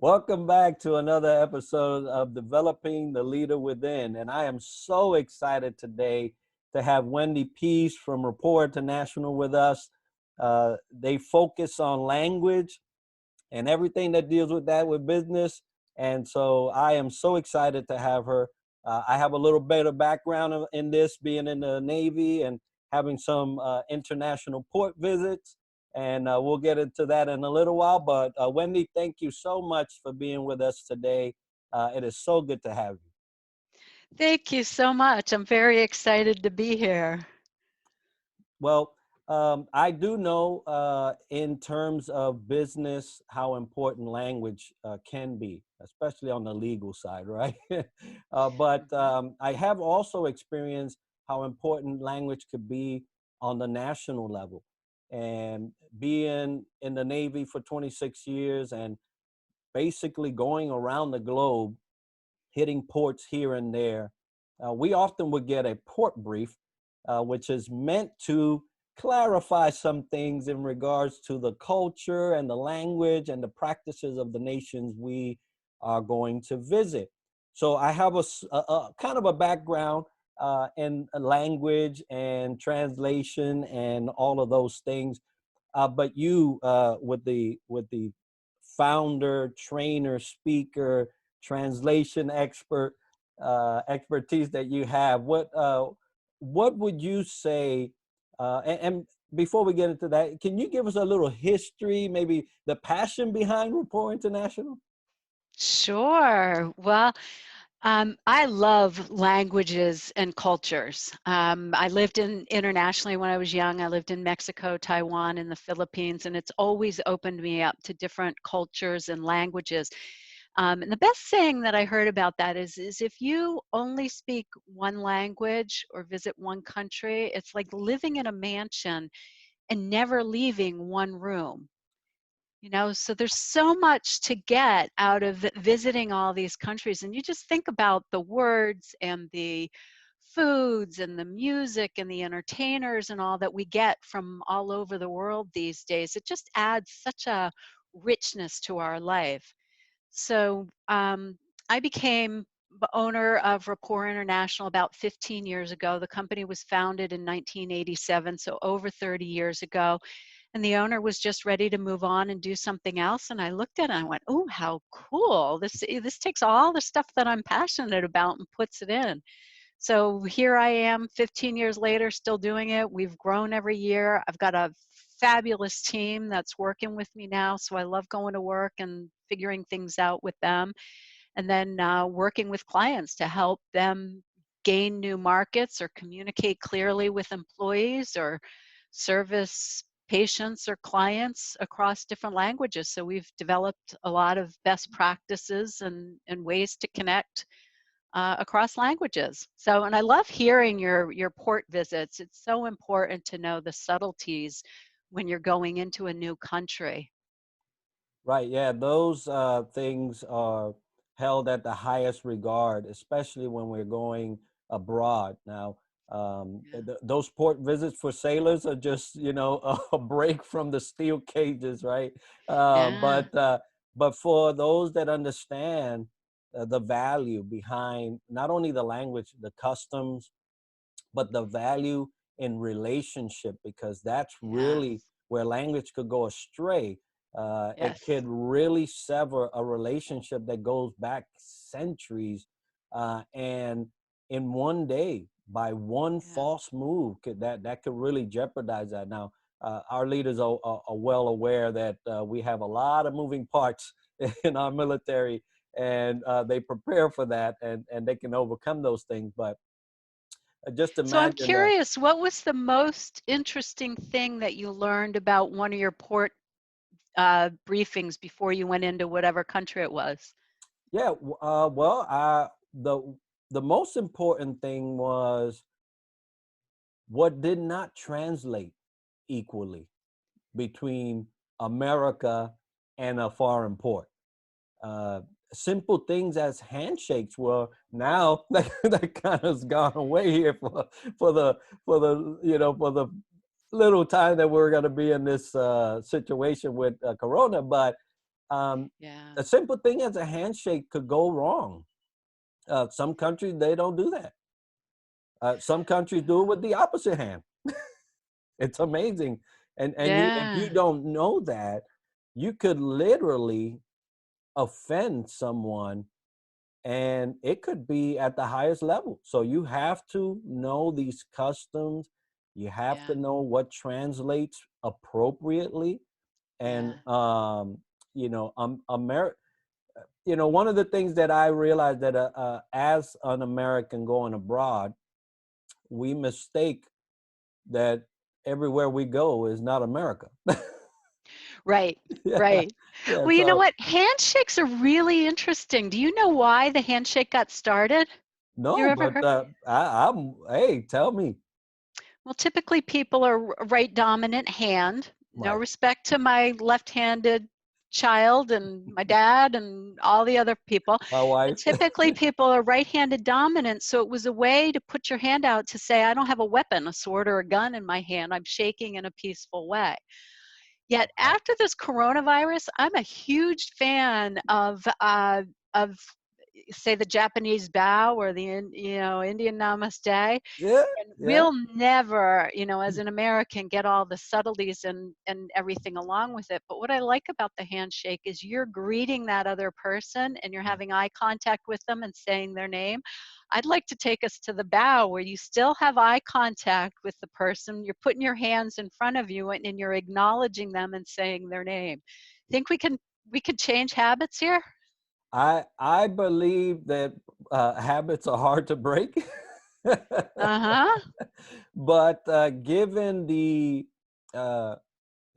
Welcome back to another episode of Developing the Leader Within. And I am so excited today to have Wendy Pease from Rapport International with us. They focus on language and everything that deals with that with business. And so I am so excited to have her. I have a little bit of background in this, being in the Navy and having some international port visits. And we'll get into that in a little while. But Wendy, thank you so much for being with us today. It is so good to have you. Thank you so much. I'm very excited to be here. Well, I do know in terms of business how important language can be, especially on the legal side, right? But Mhm. I have also experienced how important language could be on the national level. And being in the Navy for 26 years and basically going around the globe, hitting ports here and there, we often would get a port brief, which is meant to clarify some things in regards to the culture and the language and the practices of the nations we are going to visit. So I have a kind of a background in language and translation and all of those things. But you, with the founder, trainer, speaker, translation expertise that you have, what would you say? And before we get into that, can you give us a little history, maybe the passion behind Rapport International? Sure. I love languages and cultures. I lived internationally when I was young. I lived in Mexico, Taiwan, and the Philippines, and it's always opened me up to different cultures and languages. And the best saying that I heard about that is if you only speak one language or visit one country, it's like living in a mansion and never leaving one room. So there's so much to get out of visiting all these countries. And you just think about the words and the foods and the music and the entertainers and all that we get from all over the world these days. It just adds such a richness to our life. So I became the owner of Rapport International about 15 years ago. The company was founded in 1987, so over 30 years ago, and the owner was just ready to move on and do something else. And I looked at it and I went, oh, how cool. This takes all the stuff that I'm passionate about and puts it in. So here I am 15 years later, still doing it. We've grown every year. I've got a fabulous team that's working with me now. So I love going to work and figuring things out with them. And then working with clients to help them gain new markets or communicate clearly with employees or service patients or clients across different languages. So we've developed a lot of best practices and ways to connect across languages. So, and I love hearing your port visits. It's so important to know the subtleties when you're going into a new country. Right. Yeah. Those things are held at the highest regard, especially when we're going abroad. Now, Yeah. those port visits for sailors are just, a break from the steel cages, right? Uh, Yeah. but uh, but for those that understand the value behind not only the language, the customs, but the value in relationship, because that's really Yes. where language could go astray. It Yes. could really sever a relationship that goes back centuries, and in one day, by one Yeah. false move, that could really jeopardize that. Now, our leaders are well aware that we have a lot of moving parts in our military, and they prepare for that, and they can overcome those things. But just So I'm imagine that. curious, what was the most interesting thing that you learned about one of your port briefings before you went into whatever country it was? Yeah, well, the most important thing was what did not translate equally between America and a foreign port. Uh, Simple things as handshakes were now that kind of gone away here for the for the little time that we're going to be in this situation with Corona, but Um, Yeah. a simple thing as a handshake could go wrong. Some countries they don't do that. Some countries do it with the opposite hand. It's amazing, and you if you Yeah. don't know that, you could literally offend someone, and it could be at the highest level. So you have to know these customs. You have to Yeah. know what translates appropriately, and Yeah. one of the things that I realized that as an American going abroad, we mistake that everywhere we go is not America. Right. Yeah, Right. yeah. Well, you know So what? Handshakes are really interesting. Do you know why the handshake got started? You no, ever but heard? I'm. Hey, tell me. Well, typically people are right dominant hand. No Right, respect to my left-handed child and my dad and all the other people. my But wife. typically people are right-handed dominant. So it was a way to put your hand out to say, I don't have a weapon, a sword or a gun in my hand. I'm shaking in a peaceful way. Yet Wow. after this coronavirus, I'm a huge fan of say the Japanese bow or the Indian namaste. Yeah, And yeah. we'll never, as an American, get all the subtleties and everything along with it. But what I like about the handshake is you're greeting that other person and you're Mm. having eye contact with them and saying their name. I'd like to take us to the bow where you still have eye contact with the person. You're putting your hands in front of you and you're acknowledging them and saying their name. Think we could change habits here? I believe that habits are hard to break, Uh-huh. but given uh,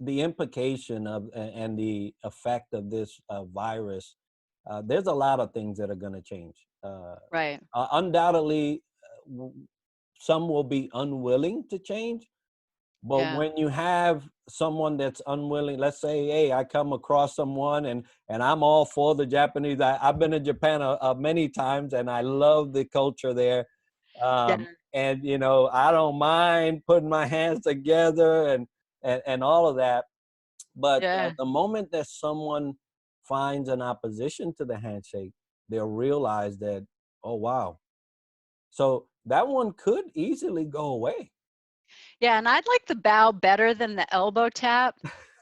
the implication and the effect of this virus, there's a lot of things that are going to change. Right. Undoubtedly, some will be unwilling to change. But Yeah. when you have someone that's unwilling, let's say, hey, I come across someone and I'm all for the Japanese. I've been in Japan many times and I love the culture there. Yeah. And I don't mind putting my hands together and all of that. But Yeah. the moment that someone finds an opposition to the handshake, they'll realize that, oh wow. So that one could easily go away. Yeah, and I'd like the bow better than the elbow tap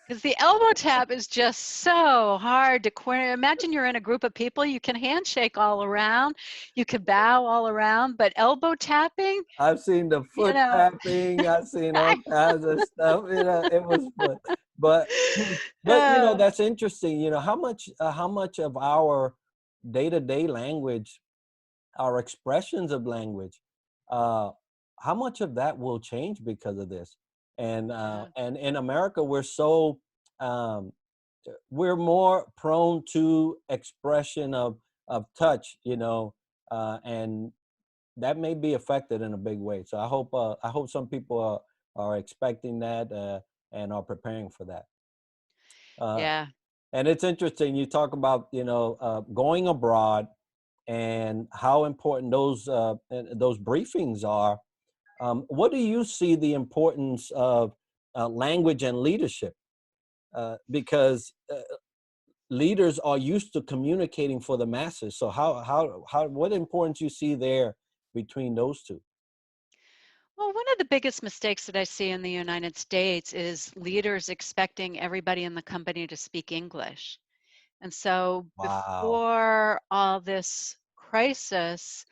because the elbow tap is just so hard to coordinate. Imagine you're in a group of people, you can handshake all around, you could bow all around, but elbow tapping, I've seen the you foot know, tapping. I've seen all kinds of stuff. It was fun, but uh, that's interesting. How much of our day to day language, our expressions of language, uh, how much of that will change because of this? yeah, And in America, um, we're more prone to expression of touch. And that may be affected in a big way. So I hope some people are expecting that and are preparing for that. Uh, yeah. and it's interesting you talk about going abroad and how important those briefings are. What do you see the importance of language and leadership? Because leaders are used to communicating for the masses. So how what importance you see there between those two? Well, one of the biggest mistakes that I see in the United States is leaders expecting everybody in the company to speak English. And so Wow. before all this crisis,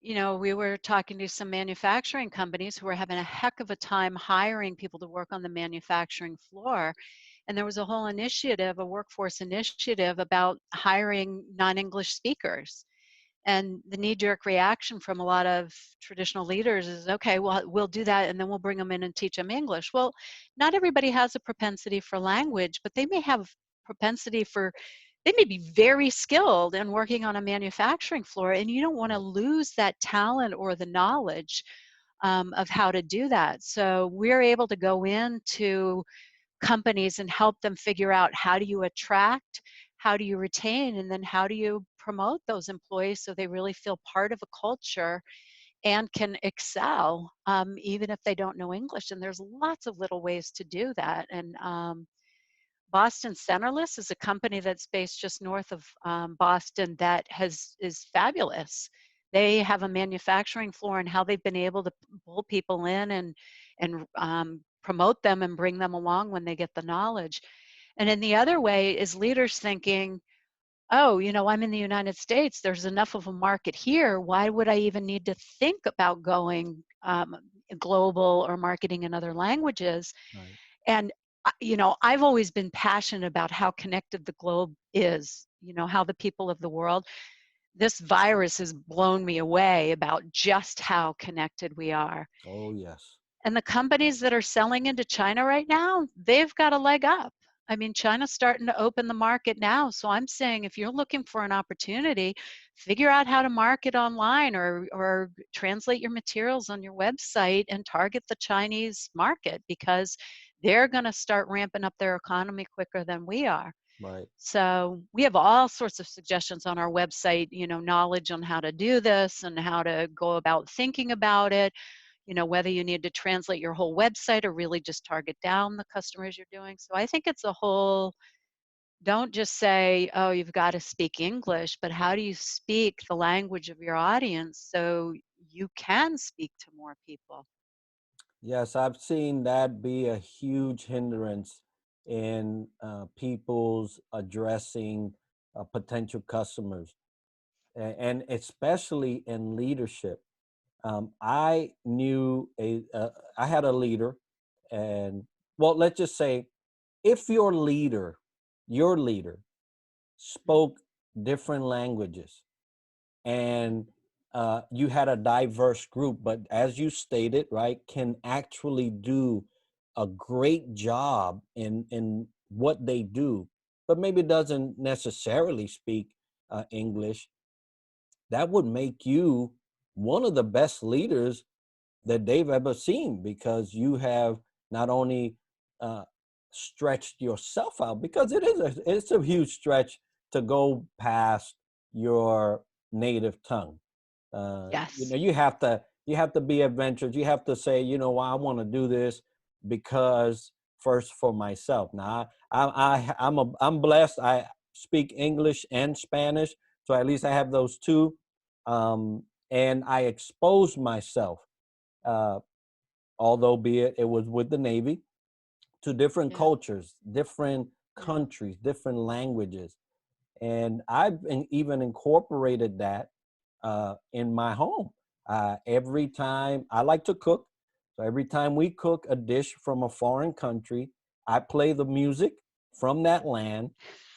we were talking to some manufacturing companies who were having a heck of a time hiring people to work on the manufacturing floor. And there was a whole initiative, a workforce initiative about hiring non English speakers. And the knee jerk reaction from a lot of traditional leaders is, okay, well, we'll do that and then we'll bring them in and teach them English. Well, not everybody has a propensity for language, but they may have propensity for they may be very skilled in working on a manufacturing floor, and you don't want to lose that talent or the knowledge of how to do that. So we're able to go into companies and help them figure out how do you attract, how do you retain, and then how do you promote those employees so they really feel part of a culture and can excel even if they don't know English. And there's lots of little ways to do that. And Boston Centerless is a company that's based just north of Boston that is fabulous. They have a manufacturing floor, and how they've been able to pull people in and promote them and bring them along when they get the knowledge. And then the other way is leaders thinking, oh, I'm in the United States. There's enough of a market here. Why would I even need to think about going global or marketing in other languages? Right. And, I've always been passionate about how connected the globe is, how the people of the world, this virus has blown me away about just how connected we are. Oh, yes. And the companies that are selling into China right now, they've got a leg up. I mean, China's starting to open the market now. So I'm saying if you're looking for an opportunity, figure out how to market online or translate your materials on your website and target the Chinese market, because they're going to start ramping up their economy quicker than we are. Right. So we have all sorts of suggestions on our website, knowledge on how to do this and how to go about thinking about it, whether you need to translate your whole website or really just target down the customers you're doing. So I think it's a whole, don't just say, oh, you've got to speak English, but how do you speak the language of your audience so you can speak to more people? Yes, I've seen that be a huge hindrance in people's addressing potential customers, and especially in leadership. I had a leader, and well, let's just say, if your leader spoke different languages, and you had a diverse group, but as you stated, right, can actually do a great job in what they do, but maybe doesn't necessarily speak English. That would make you one of the best leaders that they've ever seen, because you have not only uh, stretched yourself out, because it's a huge stretch to go past your native tongue. Yes. You have to be adventurous. You have to say, well, I want to do this because first for myself. Now I'm blessed. I speak English and Spanish, so at least I have those two, and I expose myself, uh, although be it was with the Navy, to different Yeah. cultures, different Yeah. countries, different languages. And I've even incorporated that in my home. Every time I like to cook, so every time we cook a dish from a foreign country, I play the music from that land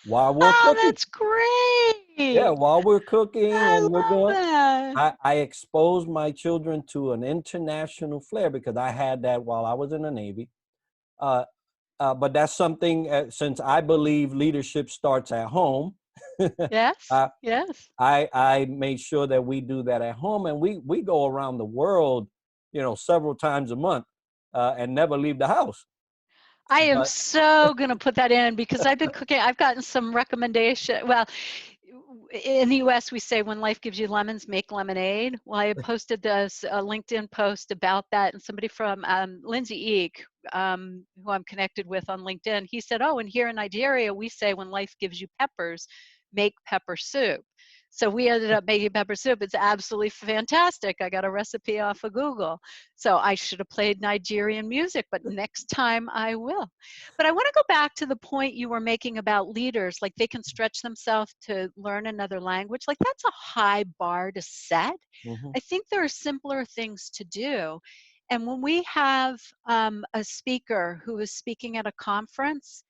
while we're Oh, cooking. that's Yeah, great. while we're cooking I and we're love doing, that. I expose my children to an international flair, because I had that while I was in the Navy. Uh, but that's something, since I believe leadership starts at home. Yes. uh, Yes. I made sure that we do that at home, and we go around the world, several times a month, and never leave the house. I am But so going to put that in because I've been cooking. I've gotten some recommendation. Well, in the US, we say when life gives you lemons, make lemonade. Well, I posted a LinkedIn post about that, and somebody from Lindsay Eek, who I'm connected with on LinkedIn, he said, oh, and here in Nigeria, we say when life gives you peppers, make pepper soup. So we ended up making pepper soup. It's absolutely fantastic. I got a recipe off of Google. So I should have played Nigerian music, but next time I will. But I want to go back to the point you were making about leaders, like they can stretch themselves to learn another language. Like that's a high bar to set. mhm, I think there are simpler things to do. And when we have a speaker who is speaking at a conference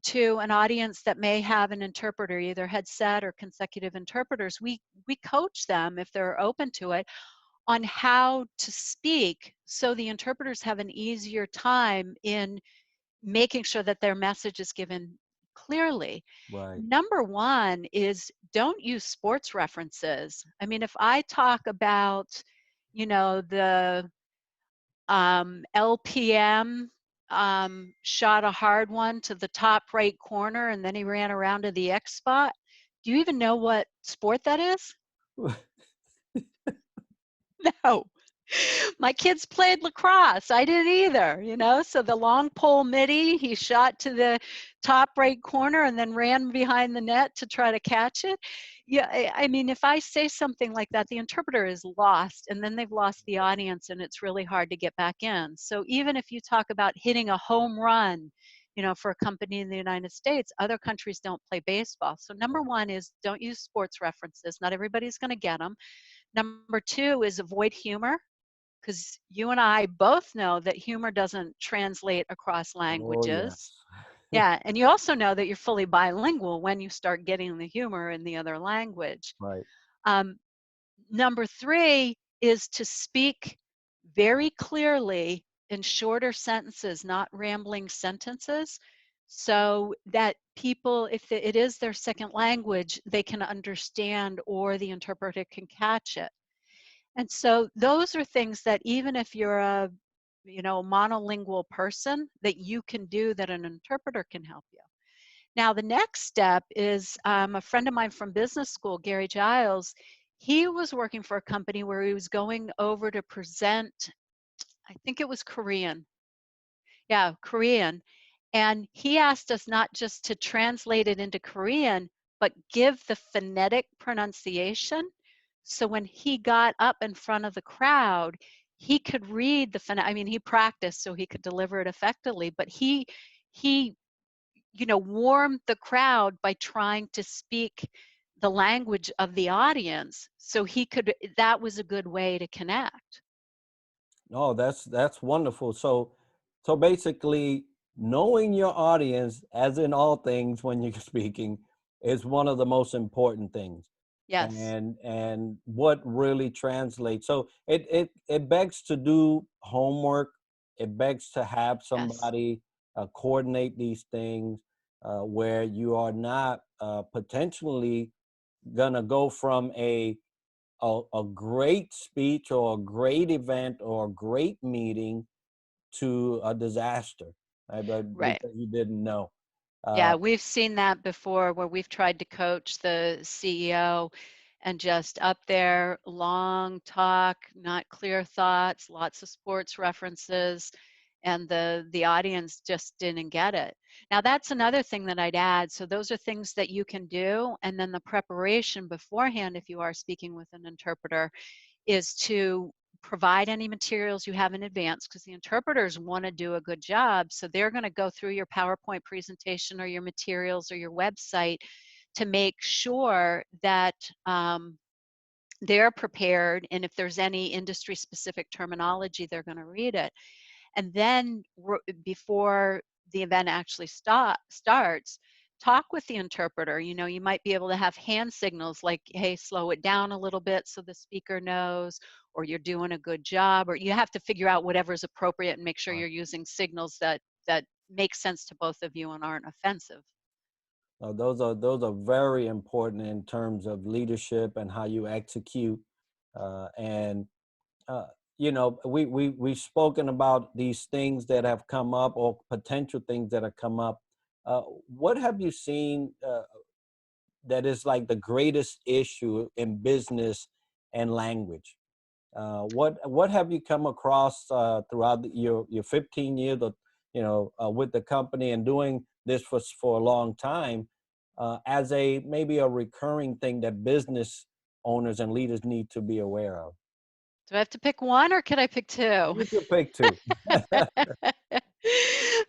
to an audience that may have an interpreter, either headset or consecutive interpreters, we coach them, if they're open to it, on how to speak so the interpreters have an easier time in making sure that their message is given clearly. right, Number one is don't use sports references. I mean, if I talk about, the LPM shot a hard one to the top right corner and then he ran around to the X spot, do you even know what sport that is? No. My kids played lacrosse. I didn't either, you know. So the long pole midi, he shot to the top right corner and then ran behind the net to try to catch it. Yeah, I mean, if I say something like that, the interpreter is lost, and then they've lost the audience, and it's really hard to get back in. So even if you talk about hitting a home run, you know, for a company in the United States, other countries don't play baseball. So number one is don't use sports references. Not everybody's going to get them. Number two is avoid humor, because you and I both know that humor doesn't translate across Oh, languages. yes. Yeah, and you also know that you're fully bilingual when you start getting the humor in the other language. Right. Um, Number three is to speak very clearly in shorter sentences, not rambling sentences, so that people, if it is their second language, they can understand or the interpreter can catch it. And so those are things that even if you're a, you know, monolingual person, that you can do, that an interpreter can help you. Now, the next step is a friend of mine from business school, Gary Giles. He was working for a company where he was going over to present, I think it was Korean. Yeah, Korean. And he asked us not just to translate it into Korean, but give the phonetic pronunciation. So when he got up in front of the crowd, he could read the I mean, he practiced so he could deliver it effectively, but he, you know, warmed the crowd by trying to speak the language of the audience. So he could, that was a good way to connect. Oh, that's wonderful. So basically, knowing your audience, as in all things when you're speaking, is one of the most important things, Yes, and what really translates. So it begs to do homework. It begs to have yes, somebody coordinate these things, where you are not potentially gonna go from a great speech or a great event or a great meeting to a disaster, right? But right. because you didn't know. Uh, Yeah, we've seen that before where we've tried to coach the CEO and just up there, long talk, not clear thoughts, lots of sports references, and the audience just didn't get it. Now that's another thing that I'd add. So those are things that you can do, and then the preparation beforehand if you are speaking with an interpreter is to provide any materials you have in advance, because the interpreters want to do a good job. So they're going to go through your PowerPoint presentation or your materials or your website to make sure that they're prepared. And if there's any industry specific terminology, they're going to read it. And then before the event actually starts, talk with the interpreter. You know, you might be able to have hand signals like, hey, slow it down a little bit so the speaker knows, or you're doing a good job, or you have to figure out whatever's appropriate and make sure Right. you're using signals that make sense to both of you and aren't offensive. those are very important in terms of leadership and how you execute. And uh, we've spoken about these things that have come up or potential things that have come up. What have you seen that is like the greatest issue in business and language? What have you come across throughout your 15 years of, with the company and doing this for a long time, as a maybe a recurring thing that business owners and leaders need to be aware of? Do I have to pick one or can I pick two? You could pick two.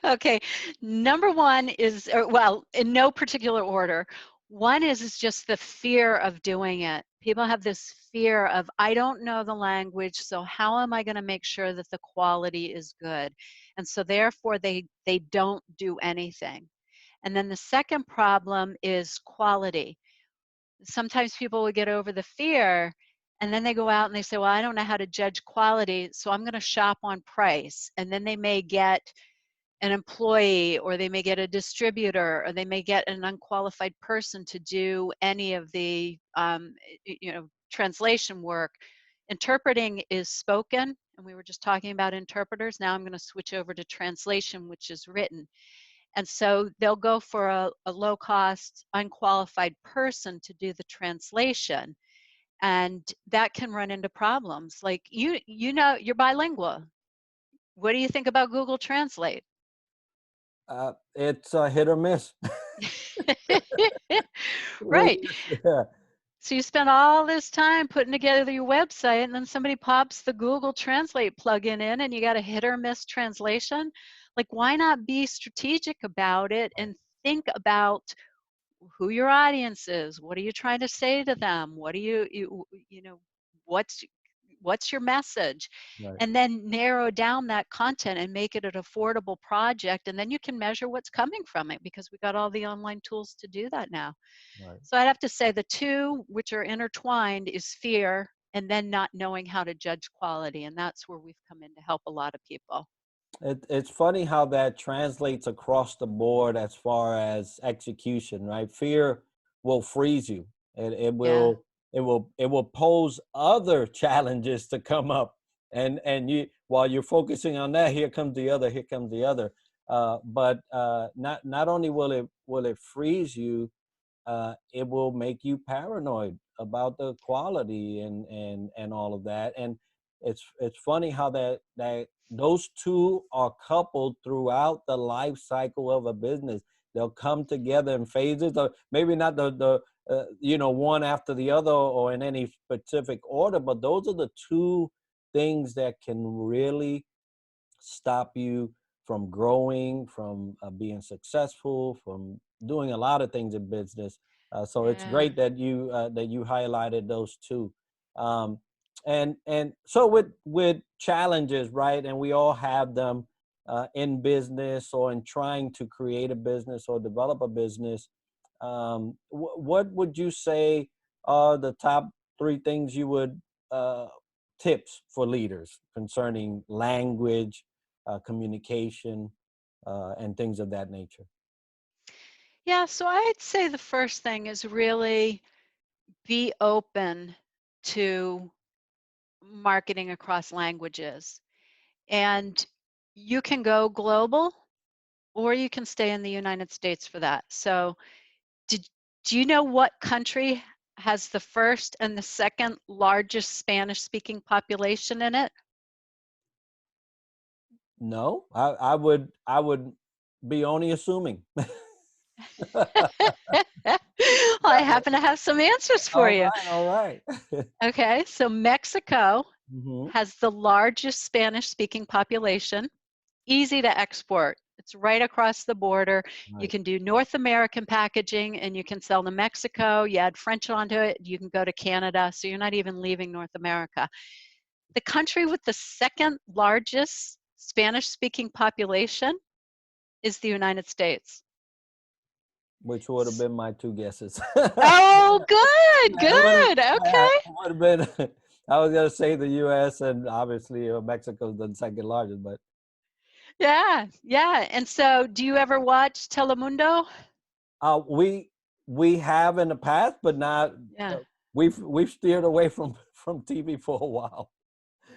Okay, number one is, well, in no particular order. One is just the fear of doing it. People have this fear of, I don't know the language, so how am I going to make sure that the quality is good? And so therefore they don't do anything. And then the second problem is quality. Sometimes people will get over the fear and then they go out and they say, well, I don't know how to judge quality, so I'm going to shop on price. And then they may get an employee, or they may get a distributor, or they may get an unqualified person to do any of the translation work. Interpreting is spoken, and we were just talking about interpreters. Now I'm going to switch over to translation, which is written. And so they'll go for a low cost, unqualified person to do the translation. And that can run into problems. Like you know, you're bilingual. What do you think about Google Translate? It's a hit or miss. We, Right. yeah, So you spend all this time putting together your website, and then somebody pops the Google Translate plugin in, and you got a hit or miss translation. Like, why not be strategic about it right, and think about who your audience is? What are you trying to say to them? What do you know, what's what's your message? right, And then narrow down that content and make it an affordable project, and then you can measure what's coming from it, because we got all the online tools to do that now. right. So I'd have to say the two which are intertwined is fear and then not knowing how to judge quality. And that's where we've come in to help a lot of people. It's funny how that translates across the board as far as execution, right? Fear will freeze you. It Yeah. will it will pose other challenges to come up, and you, while you're focusing on that, here comes the other, here comes the other. But not only will it freeze you, it will make you paranoid about the quality and all of that. And it's funny how that those two are coupled throughout the life cycle of a business. They'll come together in phases, or maybe not the one after the other or in any specific order, but those are the two things that can really stop you from growing, from being successful, from doing a lot of things in business. So it's Yeah. great that you highlighted those two. Um, and so with challenges, right? And we all have them in business or in trying to create a business or develop a business. What would you say are the top three things you would tips for leaders concerning language, communication, and things of that nature? Yeah. So I'd say the first thing is really be open to marketing across languages. And you can go global or you can stay in the United States for that. So did do you know what country has the first and the second largest Spanish speaking population in it? No, I would be only assuming. I happen to have some answers for All you. right, all right. Okay, so Mexico Hmm. has the largest Spanish speaking population, easy to export. It's right across the border. You Right, can do North American packaging and you can sell to Mexico. You add French onto it, you can go to Canada. So you're not even leaving North America. The country with the second largest Spanish speaking population is the United States. which would have been my two guesses. Oh, good, Yeah, it would have, good. yeah, Okay. it would have been. I was gonna say the U.S. and obviously Mexico's the second largest, but Yeah, yeah. And so, do you ever watch Telemundo? we have in the past, but not. Yeah. We've steered away from TV for a while.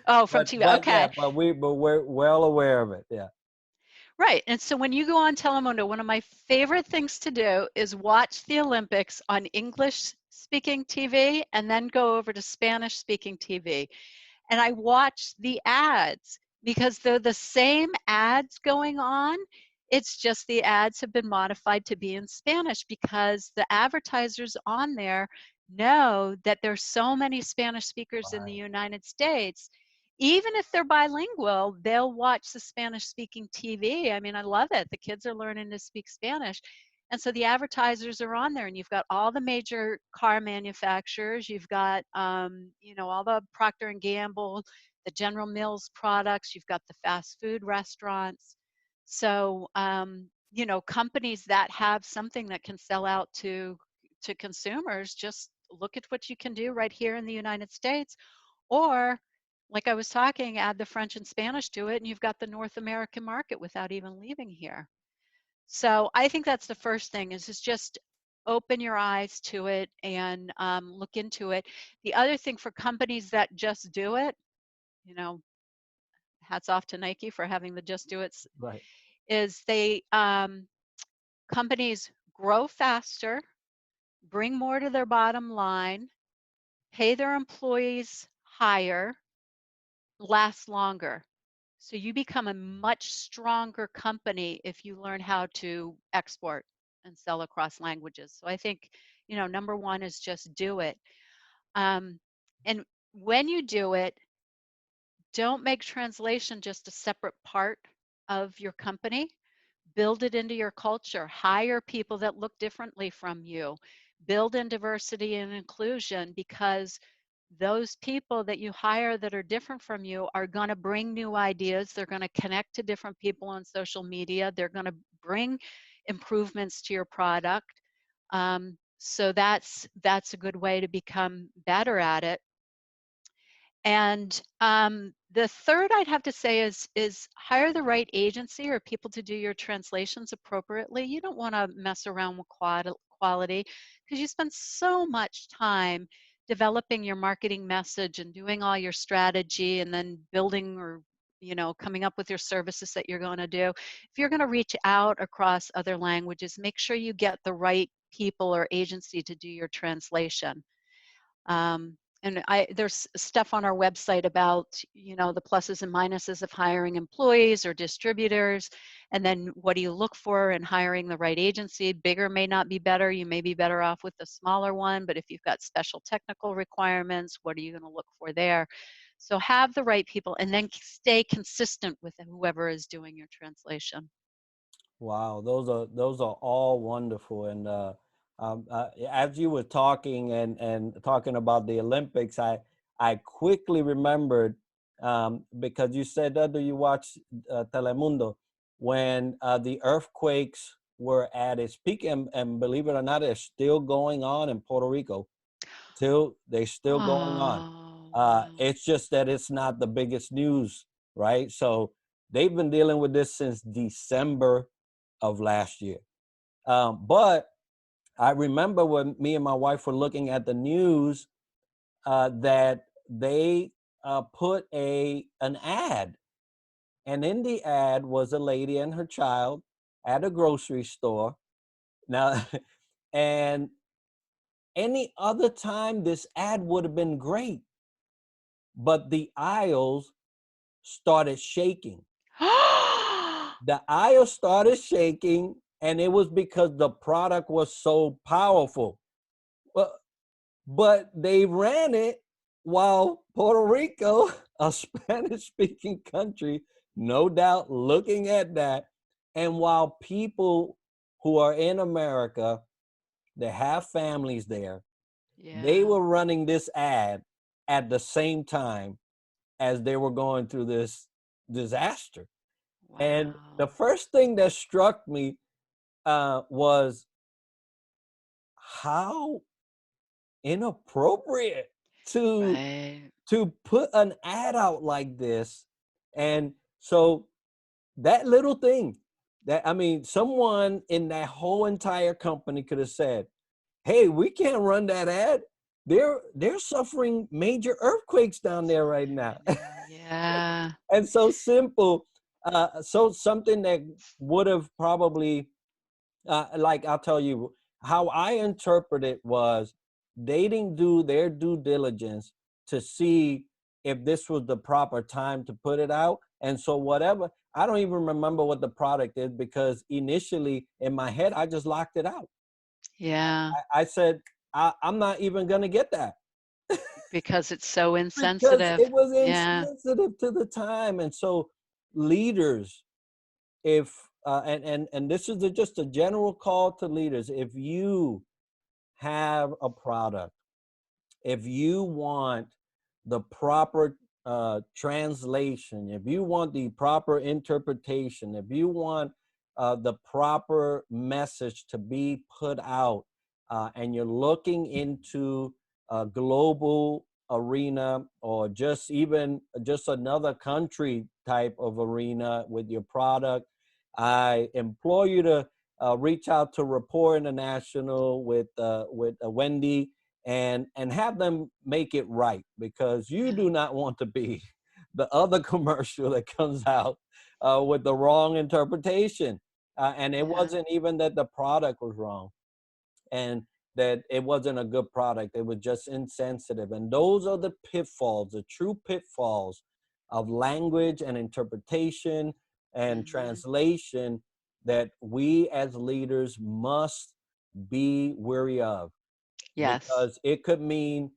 Oh, from But TV. but yeah, Okay. but we're well aware of it. Yeah. Right. And so when you go on Telemundo, one of my favorite things to do is watch the Olympics on English speaking TV and then go over to Spanish speaking TV. And I watch the ads because they're the same ads going on. It's just the ads have been modified to be in Spanish because the advertisers on there know that there's so many Spanish speakers in the Right. United States. Even if they're bilingual, they'll watch the Spanish speaking TV. I mean, I love it. The kids are learning to speak Spanish. And so the advertisers are on there, and you've got all the major car manufacturers. You've got, all the Procter and Gamble, the General Mills products. You've got the fast food restaurants. So, companies that have something that can sell out to consumers, just look at what you can do right here in the United States, or like I was talking, add the French and Spanish to it, and you've got the North American market without even leaving here. So I think that's the first thing is just open your eyes to it and look into it. The other thing for companies that just do it, you know, hats off to Nike for having the just do it, Right. is they companies grow faster, bring more to their bottom line, pay their employees higher, last longer. So you become a much stronger company if you learn how to export and sell across languages. So I think, number one is just do it. Um, and when you do it, don't make translation just a separate part of your company. Build it into your culture. Hire people that look differently from you. Build in diversity and inclusion, because those people that you hire that are different from you are going to bring new ideas. They're going to connect to different people on social media. They're going to bring improvements to your product. So that's a good way to become better at it. And the third I'd have to say is hire the right agency or people to do your translations appropriately. You don't want to mess around with quality, because you spend so much time developing your marketing message and doing all your strategy and then building or coming up with your services that you're going to do. If you're going to reach out across other languages, make sure you get the right people or agency to do your translation. And there's stuff on our website about, the pluses and minuses of hiring employees or distributors. And then what do you look for in hiring the right agency? Bigger may not be better. You may be better off with the smaller one, but if you've got special technical requirements, what are you going to look for there? So have the right people and then stay consistent with whoever is doing your translation. Wow, those are all wonderful. And as you were talking and talking about the Olympics, I quickly remembered, because you said that you watch Telemundo, when the earthquakes were at its peak, and believe it or not, they're still going on in Puerto Rico. They're still going on. Oh, wow. It's just that it's not the biggest news, right? So they've been dealing with this since December of last year. But I remember when me and my wife were looking at the news, that they put an ad, and in the ad was a lady and her child at a grocery store. Now, and any other time this ad would have been great, but the aisles started shaking. The aisles started shaking, and it was because the product was so powerful. Well, but they ran it while Puerto Rico, a Spanish speaking country, no doubt looking at that, and while people who are in America, they have families there, they Yeah. were running this ad at the same time as they were going through this disaster. And the Wow. first thing that struck me was how inappropriate to Right. put an ad out like this. And so that little thing, that, I mean, someone in that whole entire company could have said, hey, we can't run that ad. They're suffering major earthquakes down there right now. Yeah. And so simple, so something that would have probably, like, I'll tell you how I interpret it was, they didn't do their due diligence to see if this was the proper time to put it out. And so whatever, I don't even remember what the product is, because initially in my head, I just locked it out. Yeah. I said, I'm not even going to get that, Because it's so because insensitive. it was Yeah. insensitive to the time. And so leaders, if and this is just a general call to leaders, if you have a product, if you want the proper translation, if you want the proper interpretation, if you want the proper message to be put out, and you're looking into a global arena, or just even just another country type of arena with your product, I implore you to reach out to Rapport International with Wendy, and have them make it right, because you Yeah. do not want to be the other commercial that comes out with the wrong interpretation. And it Yeah. wasn't even that the product was wrong. And that it wasn't a good product. It was just insensitive. And those are the pitfalls, the true pitfalls of language and interpretation and translation that we as leaders must be wary of, Yes. because it could mean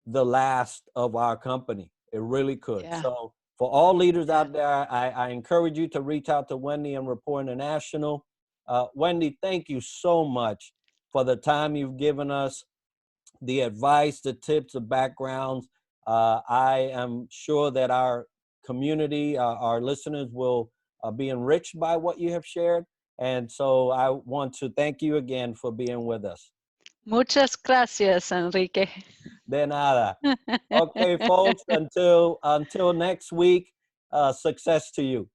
the last of our company. It really could. Yeah. So for all leaders Yeah. out there, I encourage you to reach out to Wendy and Rapport International. Wendy, thank you so much for the time you've given us, the advice, the tips, the backgrounds. I am sure that our community, our listeners will be enriched by what you have shared. And so I want to thank you again for being with us. Muchas gracias, Enrique. De nada. Okay, folks, until next week, success to you.